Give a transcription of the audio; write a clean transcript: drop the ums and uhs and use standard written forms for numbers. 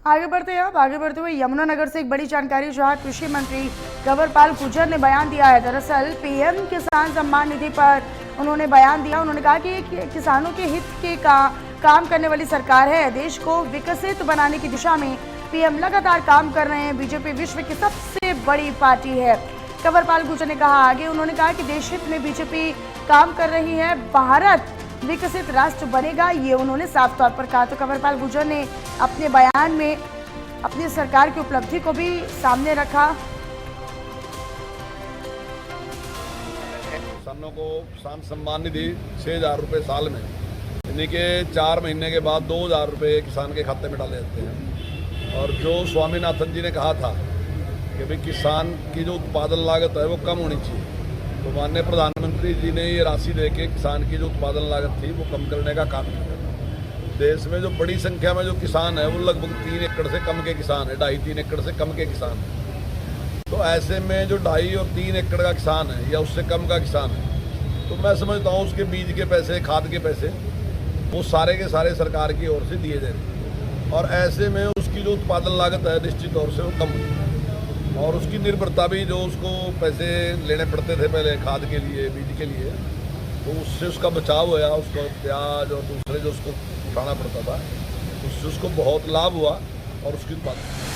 आगे बढ़ते हुए यमुनानगर से एक बड़ी जानकारी, जहां कृषि मंत्री कंवरपाल गुर्जर ने बयान दिया है। दरअसल पीएम किसान सम्मान निधि पर उन्होंने बयान दिया। उन्होंने कहा कि किसानों के हित के काम करने वाली सरकार है। देश को विकसित बनाने की दिशा में पीएम लगातार काम कर रहे हैं। बीजेपी विश्व की सबसे बड़ी पार्टी है, कंवरपाल गुर्जर ने कहा। आगे उन्होंने कहा कि देश हित में बीजेपी काम कर रही है, भारत विकसित राष्ट्र बनेगा, ये उन्होंने साफ तौर पर कहा। तो कंवरपाल गुर्जर ने अपने बयान में अपनी सरकार की उपलब्धि को भी सामने रखा। किसानों को किसान सम्मान निधि 6,000 रुपये साल में, यानी कि 4 महीने के बाद 2,000 रुपये किसान के खाते में डाले जाते हैं। और जो स्वामीनाथन जी ने कहा था कि भाई किसान की जो उत्पादन लागत है वो कम होनी चाहिए, तो माननीय प्रधानमंत्री जी ने ये राशि देके किसान की जो उत्पादन लागत थी वो कम करने का काम किया। देश में जो बड़ी संख्या में जो किसान है वो लगभग 3 एकड़ से कम के किसान है, 2.5-3 एकड़ से कम के किसान है। तो ऐसे में जो 2.5 और 3 एकड़ का किसान है या उससे कम का किसान है, तो मैं समझता हूँ उसके बीज के पैसे, खाद के पैसे वो सारे के सारे सरकार की ओर से दिए जा रहे हैं। और ऐसे में उसकी जो उत्पादन लागत है निश्चित तौर से वो कम हुई और उसकी निर्भरता भी, जो उसको पैसे लेने पड़ते थे पहले खाद के लिए, बीज के लिए, तो उससे उसका बचाव हुआ। उसको प्याज और दूसरे जो उसको उठाना पड़ता था, उससे उसको बहुत लाभ हुआ और उसकी उत्पादन